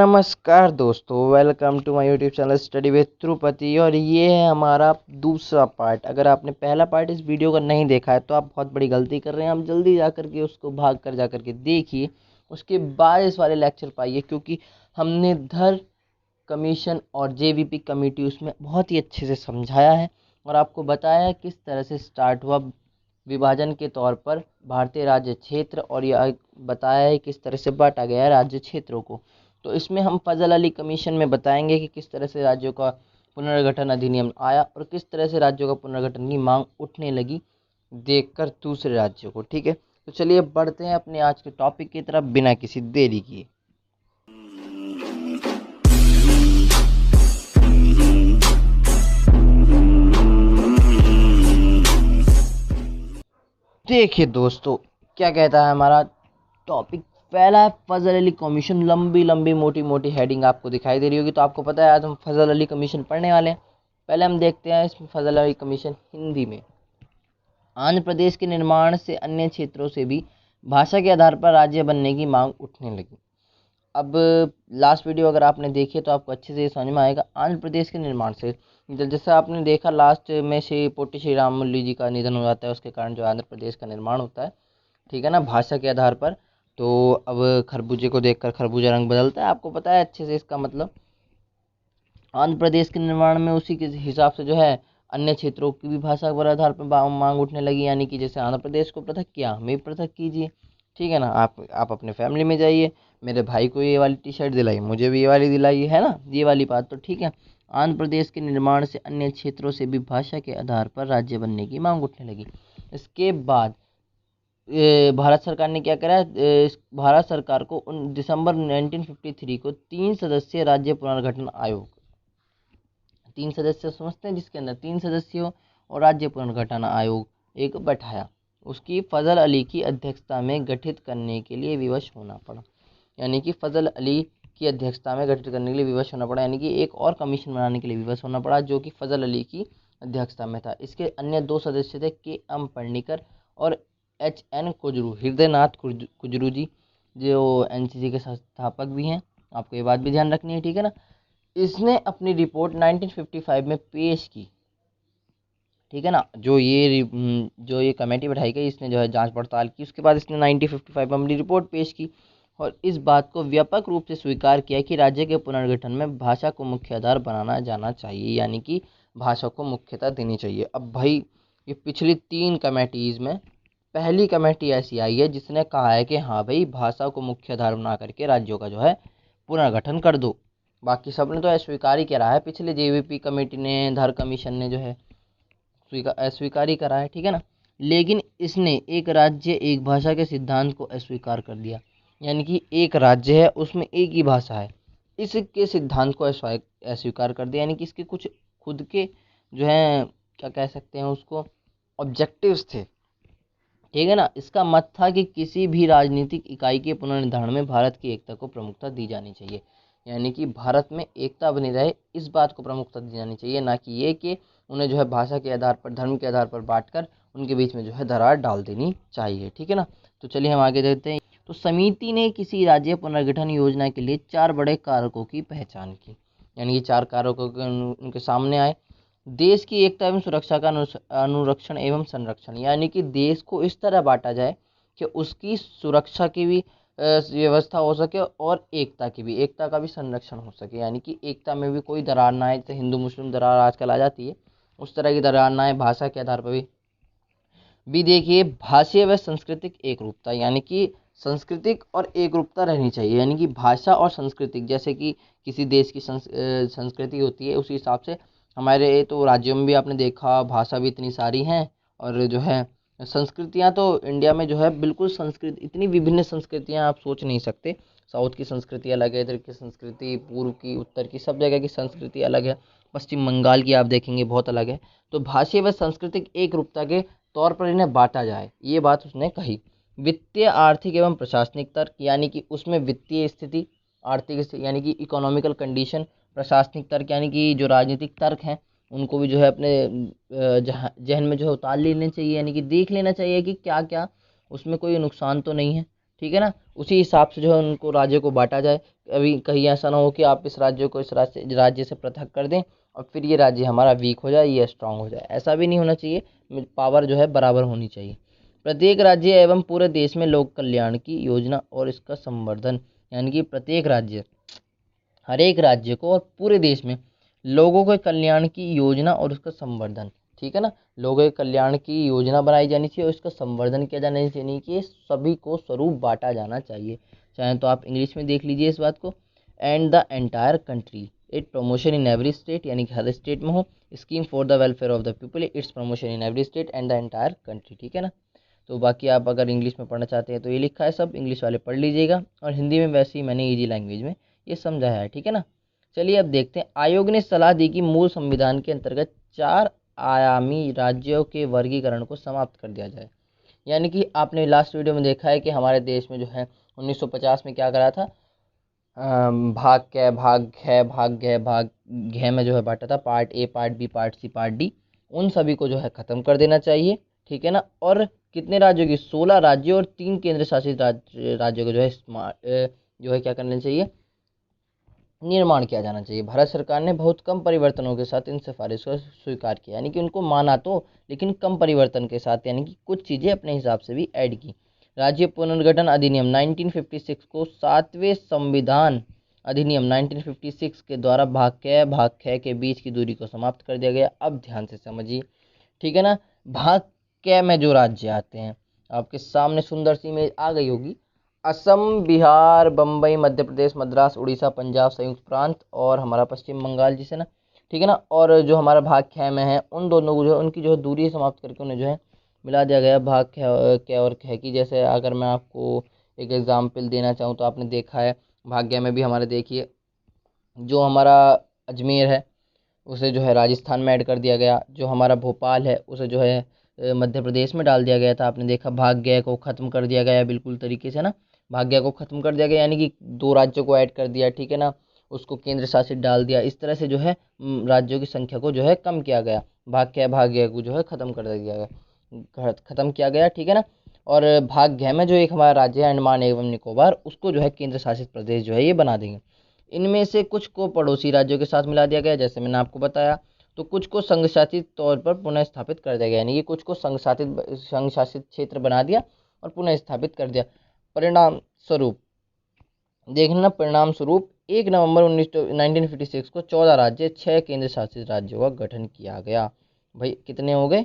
नमस्कार दोस्तों, welcome to my YouTube channel study with Tirupati. और ये है हमारा दूसरा पार्ट। अगर आपने पहला पार्ट इस वीडियो का नहीं देखा है तो आप बहुत बड़ी गलती कर रहे हैं। आप जल्दी जा कर के उसको भाग कर जा कर के देखिए, उसके बाद इस वाले लेक्चर पाइए, क्योंकि हमने धर कमीशन और जेवीपी कमेटी उसमें बहुत ही अच्छे से समझाया है और आपको बताया है किस तरह से स्टार्ट हुआ विभाजन के तौर पर भारतीय राज्य क्षेत्र, और यह बताया है किस तरह से बांटा गया है राज्य क्षेत्रों को। तो इसमें हम फजल अली कमीशन में बताएंगे कि किस तरह से राज्यों का पुनर्गठन अधिनियम आया और किस तरह से राज्यों का पुनर्गठन की मांग उठने लगी देखकर दूसरे राज्यों को। ठीक है, तो चलिए बढ़ते हैं अपने आज के टॉपिक की तरफ बिना किसी देरी किए। देखिए दोस्तों, क्या कहता है हमारा टॉपिक। पहला है फजल अली कमीशन। लंबी लंबी मोटी मोटी हेडिंग आपको दिखाई दे रही होगी, तो आपको पता है आज हम फजल अली कमीशन पढ़ने वाले हैं। पहले हम देखते हैं इसमें फजल अली कमीशन हिंदी में। आंध्र प्रदेश के निर्माण से अन्य क्षेत्रों से भी भाषा के आधार पर राज्य बनने की मांग उठने लगी। अब लास्ट वीडियो अगर आपने देखी तो आपको अच्छे से समझ में आएगा। आंध्र प्रदेश के निर्माण से, जैसे आपने देखा लास्ट में श्री पोटी श्री रामुलु जी का निधन हो जाता है, उसके कारण जो आंध्र प्रदेश का निर्माण होता है, ठीक है ना, भाषा के आधार पर। तो अब खरबूजे को देखकर खरबूजा रंग बदलता है, आपको पता है अच्छे से इसका मतलब। आंध्र प्रदेश के निर्माण में उसी के हिसाब से जो है अन्य क्षेत्रों की भी भाषा पर आधार पर मांग उठने लगी। यानी कि जैसे आंध्र प्रदेश को पृथक किया, हमें भी पृथक कीजिए। ठीक है ना, आप अपने फैमिली में जाइए, मेरे भाई को ये वाली टी शर्ट दिलाई, मुझे भी ये वाली दिलाई, है ना, ये वाली बात तो ठीक है। आंध्र प्रदेश के निर्माण से अन्य क्षेत्रों से भी भाषा के आधार पर राज्य बनने की मांग उठने लगी। इसके बाद भारत सरकार ने क्या करा, भारत सरकार को दिसंबर 1953 को 3 सदस्यीय राज्य पुनर्गठन आयोग, 3 सदस्य समझते हैं, जिसके अंदर 3 सदस्यों और राज्य पुनर्गठन आयोग एक बैठाया, उसकी फजल अली की अध्यक्षता में गठित करने के लिए विवश होना पड़ा। यानी कि फजल अली की अध्यक्षता में गठित करने के लिए विवश होना पड़ा, यानी कि एक और कमीशन बनाने के लिए विवश होना पड़ा, जो कि फजल अली की अध्यक्षता में था। इसके अन्य 2 सदस्य थे के एम पर्णिकर और एच एन कुजरू, हृदयनाथ कुजरू जी, जो एनसीसी के संस्थापक भी हैं। आपको ये बात भी ध्यान रखनी है, ठीक है ना। इसने अपनी रिपोर्ट 1955 में पेश की, ठीक है ना। जो ये कमेटी बैठाई गई, इसने जो है जांच पड़ताल की, उसके बाद इसने 1955 में अपनी रिपोर्ट पेश की और इस बात को व्यापक रूप से स्वीकार किया कि राज्य के पुनर्गठन में भाषा को मुख्य आधार बनाना जाना चाहिए, यानी कि भाषा को मुख्यता देनी चाहिए। अब भाई, ये पिछली 3 कमेटीज़ में पहली कमेटी ऐसी आई है जिसने कहा है कि हाँ भाई, भाषा को मुख्य आधार बना करके राज्यों का जो है पुनर्गठन कर दो। बाकी सबने तो अस्वीकार ही करा है, पिछले जेवीपी कमेटी ने, धर कमीशन ने जो है अस्वीकार ही करा है, ठीक है ना। लेकिन इसने एक राज्य एक भाषा के सिद्धांत को अस्वीकार कर दिया। यानी कि एक राज्य है, उसमें एक ही भाषा है, इसके सिद्धांत को अस्वीकार कर दिया। यानी कि इसके कुछ खुद के जो है, क्या कह सकते हैं उसको, ऑब्जेक्टिव्स थे, ठीक है ना। इसका मत था कि किसी भी राजनीतिक इकाई के पुनर्निर्धारण में भारत की एकता को प्रमुखता दी जानी चाहिए। यानी कि भारत में एकता बनी रहे, इस बात को प्रमुखता दी जानी चाहिए, ना कि ये कि उन्हें जो है भाषा के आधार पर, धर्म के आधार पर बांटकर उनके बीच में जो है दरार डाल देनी चाहिए, ठीक है ना। तो चलिए हम आगे देखते हैं। तो समिति ने किसी राज्य पुनर्गठन योजना के लिए 4 बड़े कारकों की पहचान की। यानी कि 4 कारकों उनके सामने आए। देश की एकता एवं सुरक्षा का अनुरक्षण एवं संरक्षण, यानी कि देश को इस तरह बांटा जाए कि उसकी सुरक्षा की भी व्यवस्था हो सके और एकता का भी संरक्षण हो सके। यानी कि एकता में भी कोई दरार ना आए, जैसे हिंदू मुस्लिम दरार आजकल आ जाती है, उस तरह की दरार ना आए। भाषा के आधार पर भी देखिए, भाषीय व सांस्कृतिक एक रूपता, यानी कि सांस्कृतिक और एक रूपता रहनी चाहिए। यानी कि भाषा और सांस्कृतिक, जैसे कि किसी देश की संस्कृति होती है, उसी हिसाब से हमारे तो राज्यों में भी आपने देखा भाषा भी इतनी सारी हैं, और जो है संस्कृतियाँ तो इंडिया में जो है बिल्कुल संस्कृति, इतनी विभिन्न संस्कृतियाँ आप सोच नहीं सकते। साउथ की संस्कृति अलग है, इधर की संस्कृति, पूर्व की, उत्तर की, सब जगह की संस्कृति अलग है। पश्चिम बंगाल की आप देखेंगे बहुत अलग है। तो भाषीय व सांस्कृतिक एक रूपता के तौर पर इन्हें बांटा जाए, ये बात उसने कही। वित्तीय, आर्थिक एवं प्रशासनिक तर्क, यानी कि उसमें वित्तीय स्थिति, आर्थिक स्थिति यानी कि इकोनॉमिकल कंडीशन, प्रशासनिक तर्क यानी कि जो राजनीतिक तर्क हैं उनको भी जो है अपने जहन में जो है उतार लेने चाहिए। यानी कि देख लेना चाहिए कि क्या क्या उसमें कोई नुकसान तो नहीं है, ठीक है ना। उसी हिसाब से जो है उनको राज्य को बांटा जाए। अभी कहीं ऐसा ना हो कि आप इस राज्य को इस राज्य से पृथक कर दें और फिर ये राज्य हमारा वीक हो जाए, ये स्ट्रांग हो जाए, ऐसा भी नहीं होना चाहिए। पावर जो है बराबर होनी चाहिए। प्रत्येक राज्य एवं पूरे देश में लोक कल्याण की योजना और इसका संवर्धन, यानी कि प्रत्येक राज्य, हर एक राज्य को और पूरे देश में लोगों के कल्याण की योजना और उसका संवर्धन, ठीक है ना, लोगों के कल्याण की योजना बनाई जानी चाहिए और इसका संवर्धन किया जाना चाहिए कि सभी को स्वरूप बांटा जाना चाहिए। चाहे तो आप इंग्लिश में देख लीजिए इस बात को। And the entire country it promotion in every state, यानी कि हर स्टेट में हो, scheme for the welfare of the people it's promotion in every state and the entire country, ठीक है ना। तो बाकी आप अगर इंग्लिश में पढ़ना चाहते हैं तो ये लिखा है, सब इंग्लिश वाले पढ़ लीजिएगा, और हिंदी में वैसे ही मैंने ईजी लैंग्वेज में ये समझाया है, ठीक है ना। चलिए अब देखते हैं। आयोग ने सलाह दी कि मूल संविधान के अंतर्गत 4 आयामी राज्यों के वर्गीकरण को समाप्त कर दिया जाए। यानी कि आपने लास्ट वीडियो में देखा है कि हमारे देश में जो है 1950 में क्या करा था, भाग कै भाग घ भाग घ भाग घ में जो है बांटा था, part A, part B, part C, part D. उन सभी को जो है ख़त्म कर देना चाहिए, ठीक है ना। और कितने राज्यों की, 16 राज्यों और 3 केंद्र शासित राज्यों को जो है जो है क्या करना चाहिए, निर्माण किया जाना चाहिए। भारत सरकार ने बहुत कम परिवर्तनों के साथ इन सिफारिश को स्वीकार किया, यानी कि उनको माना तो, लेकिन कम परिवर्तन के साथ, यानी कि कुछ चीज़ें अपने हिसाब से भी ऐड की। राज्य पुनर्गठन अधिनियम 1956 को 7वें संविधान अधिनियम 1956 के द्वारा भाग ख के बीच की दूरी को समाप्त कर दिया गया। अब ध्यान से समझिए, ठीक है ना। भाग क में जो राज्य आते हैं, आपके सामने सुंदर सी इमेज आ गई होगी, असम, बिहार, बम्बई, मध्य प्रदेश, मद्रास, उड़ीसा, पंजाब, संयुक्त प्रांत और हमारा पश्चिम बंगाल, जिसे ना, ठीक है ना। और जो हमारा भाग ख में है, उन दोनों को जो है उनकी जो है दूरी समाप्त करके उन्हें जो है मिला दिया गया भाग ख और ख की। जैसे अगर मैं आपको एक एग्जाम्पल देना चाहूँ तो आपने देखा है भाग्य में भी हमारे, देखिए जो हमारा अजमेर है उसे जो है राजस्थान में ऐड कर दिया गया, जो हमारा भोपाल है उसे जो है मध्य प्रदेश में डाल दिया गया था। आपने देखा भाग्य को ख़त्म कर दिया गया बिल्कुल तरीके से ना, भाग्य को ख़त्म कर दिया गया, यानी कि 2 राज्यों को ऐड कर दिया, ठीक है ना, उसको केंद्र शासित डाल दिया। इस तरह से जो है राज्यों की संख्या को जो है कम किया गया, भाग्य को जो है ख़त्म कर दिया गया, ख़त्म किया गया, ठीक है ना। और भाग्य में जो एक हमारा राज्य है अंडमान एवं निकोबार, उसको जो है केंद्र शासित प्रदेश जो है ये बना देंगे। इनमें से कुछ को पड़ोसी राज्यों के साथ मिला दिया गया, जैसे मैंने आपको बताया, तो कुछ को संघ शासित तौर पर पुनः स्थापित कर दिया गया, यानी कि कुछ को संघ शासित क्षेत्र बना दिया और पुनः स्थापित कर दिया। परिणाम स्वरूप देखना, परिणाम स्वरूप 1 नवंबर 1956 को 14 राज्य, 6 केंद्र शासित राज्यों का गठन किया गया। भाई कितने हो गए,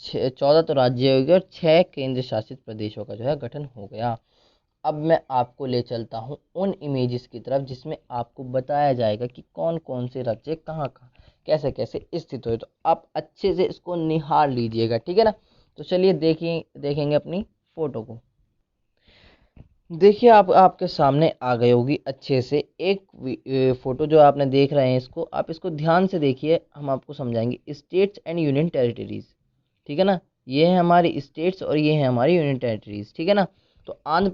14 तो राज्य हो गए और 6 केंद्र शासित प्रदेशों का जो है गठन हो गया। अब मैं आपको ले चलता हूँ उन इमेजेस की तरफ जिसमें आपको बताया जाएगा कि कौन कौन से राज्य कहाँ कहाँ कैसे कैसे स्थित हुए, तो आप अच्छे से इसको निहार लीजिएगा, ठीक है ना। तो चलिए देखेंगे अपनी फोटो को। देखिए आप आपके सामने आ गई होगी अच्छे से एक फोटो जो आपने देख रहे हैं, इसको आप इसको ध्यान से देखिए, हम आपको समझाएंगे। स्टेट्स एंड यूनियन टेरिटरीज, ठीक है ना, ये है हमारी स्टेट्स और ये है हमारी यूनियन टेरिटरीज, ठीक है ना। तो आंध्र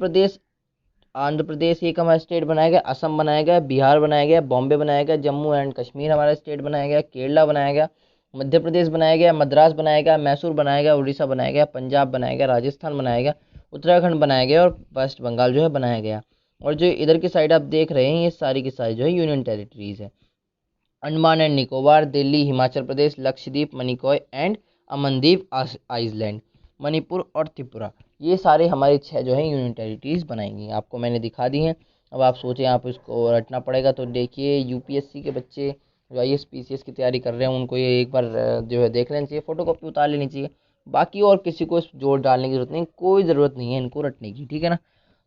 प्रदेश एक हमारा स्टेट बनाया गया, असम बनाया गया, बिहार बनाया गया, बॉम्बे बनाया गया, जम्मू एंड कश्मीर हमारा स्टेट बनाया गया, केरला बनाया गया, मध्य प्रदेश बनाया गया, मद्रास बनाया गया, मैसूर बनाया गया, उड़ीसा बनाया गया, पंजाब बनाया गया, राजस्थान बनाया गया, उत्तराखंड बनाया गया और वेस्ट बंगाल जो है बनाया गया। और जो इधर की साइड आप देख रहे हैं, ये सारी की सारी जो है यूनियन टेरिटरीज है। Andaman and Nicobar, Delhi, Himachal Pradesh, Lakshadweep, Minicoy and Amindivi island, Manipur और त्रिपुरा, ये सारे हमारे 6 जो है यूनियन टेरिटरीज बनाएंगी। आपको मैंने दिखा दी हैं। अब आप सोचें आप इसको रटना पड़ेगा, तो देखिए यूपीएससी के बच्चे जो आईएएस पीसीएस की तैयारी कर रहे हैं उनको ये एक बार जो है देख लेना चाहिए, फोटोकॉपी उतार लेनी चाहिए। बाकी और किसी को जोड़ डालने की जरूरत नहीं, कोई ज़रूरत नहीं है इनको रटने की, ठीक है ना।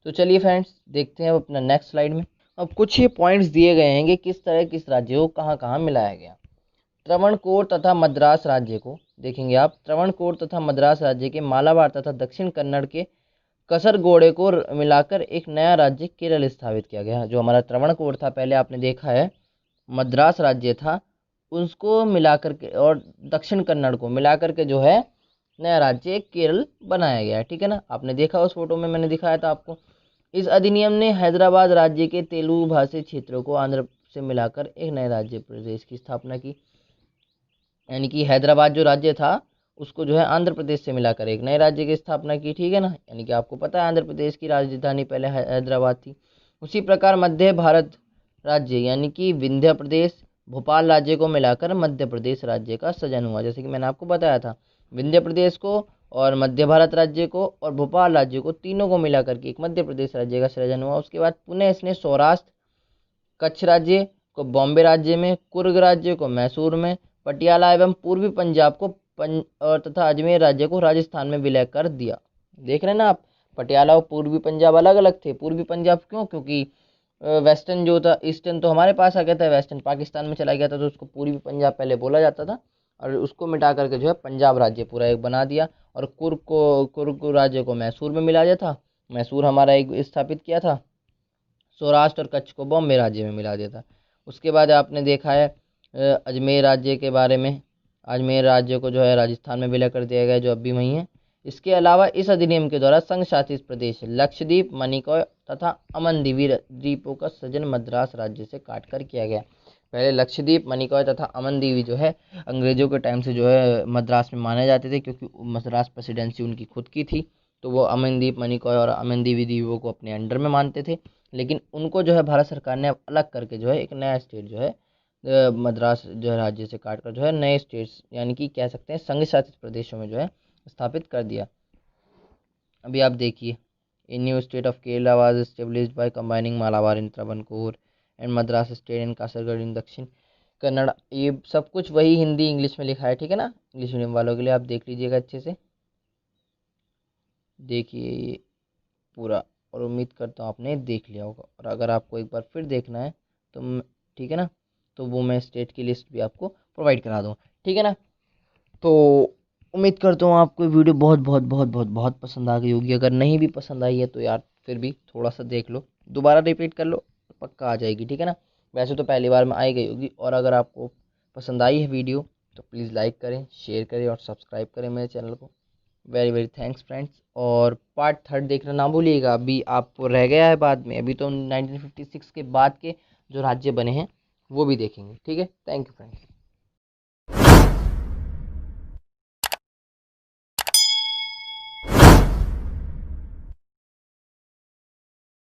तो चलिए फ्रेंड्स देखते हैं अब अपना नेक्स्ट स्लाइड में। अब कुछ ये पॉइंट्स दिए गए हैं कि किस तरह किस राज्य को कहाँ कहाँ मिलाया गया। त्रावणकोर तथा मद्रास राज्य को देखेंगे आप, त्रावणकोर तथा मद्रास राज्य के मालाबार तथा दक्षिण कन्नड़ के कसरगोड़े को मिलाकर एक नया राज्य केरल स्थापित किया गया। जो हमारा त्रावणकोर था पहले आपने देखा है, मद्रास राज्य था, उसको मिलाकर के और दक्षिण कन्नड़ को मिलाकर के जो है नया राज्य केरल बनाया गया, ठीक है ना। आपने देखा उस फोटो में मैंने दिखाया था आपको। इस अधिनियम ने हैदराबाद राज्य के तेलुगु भाषी क्षेत्रों को आंध्र से मिलाकर एक नए राज्य प्रदेश की स्थापना की, यानी कि हैदराबाद जो राज्य था उसको जो है आंध्र प्रदेश से मिलाकर एक नए राज्य की स्थापना की, ठीक है ना। यानी कि आपको पता है आंध्र प्रदेश की राजधानी पहले हैदराबाद थी। उसी प्रकार मध्य भारत राज्य यानी कि विंध्य प्रदेश भोपाल राज्य को मिलाकर मध्य प्रदेश राज्य का सृजन हुआ। जैसे कि मैंने आपको बताया था, विंध्य प्रदेश को और मध्य भारत राज्य को और भोपाल राज्य को, तीनों को मिलाकर के एक मध्य प्रदेश राज्य का सृजन हुआ। उसके बाद पुनः इसने सौराष्ट्र, कच्छ राज्य को बॉम्बे राज्य में, कुर्ग राज्य को मैसूर में, पटियाला एवं पूर्वी पंजाब को और तथा अजमेर राज्य को राजस्थान में विलय कर दिया। देख रहे हैं ना आप, पटियाला और पूर्वी पंजाब अलग अलग थे। पूर्वी पंजाब क्यों? क्योंकि वेस्टर्न जो था, ईस्टर्न तो हमारे पास आ गया था, वेस्टर्न पाकिस्तान में चला गया था, तो उसको पूर्वी पंजाब पहले बोला जाता था और उसको मिटा करके जो है पंजाब राज्य पूरा एक बना दिया। और कुर्ग राज्य को मैसूर में मिला दिया था, मैसूर हमारा एक स्थापित किया था। सौराष्ट्र और कच्छ को बॉम्बे राज्य में मिला दिया था। उसके बाद आपने देखा है अजमेर राज्य के बारे में, अजमेर राज्य को जो है राजस्थान में विलय कर दिया गया, जो अब भी वहीं है। इसके अलावा इस अधिनियम के द्वारा संघ शासित प्रदेश लक्षद्वीप, मणिकॉय तथा अमन द्वीपों का सृजन मद्रास राज्य से काटकर किया गया। पहले लक्षद्वीप, मणिकॉय तथा अमन द्वीप जो है अंग्रेजों के टाइम से जो है मद्रास में माने जाते थे, क्योंकि मद्रास प्रेसिडेंसी उनकी खुद की थी, तो वो अमनदीप, मणिकॉय और अमनदीवी द्वीपों को अपने अंडर में मानते थे। लेकिन उनको जो है भारत सरकार ने अब अलग करके जो है एक नया स्टेट जो है मद्रास जो है राज्य से काट कर जो है नए स्टेट्स यानी कि कह सकते हैं संघ शासित प्रदेशों में जो है स्थापित कर दिया। अभी आप देखिए, a new state of Kerala was established by combining Malabar in Travancore and Madras state in Kasaragod in Dakshin Kannada. ये सब कुछ वही हिंदी इंग्लिश में लिखा है, ठीक है ना। इंग्लिश मीडियम वालों के लिए आप देख लीजिएगा अच्छे से, देखिए ये पूरा, और उम्मीद करता हूँ आपने देख लिया होगा। और अगर आपको एक बार फिर देखना है तो ठीक है ना, तो वो मैं स्टेट की लिस्ट भी आपको प्रोवाइड करा दूँगा, ठीक है ना। तो उम्मीद करता हूँ आपको वीडियो बहुत बहुत बहुत बहुत बहुत पसंद आ गई होगी। अगर नहीं भी पसंद आई है तो यार फिर भी थोड़ा सा देख लो, दोबारा रिपीट कर लो, पक्का आ जाएगी, ठीक है ना। वैसे तो पहली बार में आई गई होगी। और अगर आपको पसंद आई है वीडियो तो प्लीज़ लाइक करें, शेयर करें और सब्सक्राइब करें मेरे चैनल को। Very very thanks friends. और पार्ट 3 देखना ना भूलिएगा, अभी आपको रह गया है बाद में, अभी तो 1956 के बाद के जो राज्य बने हैं वो भी देखेंगे, ठीक है। Thank you friends.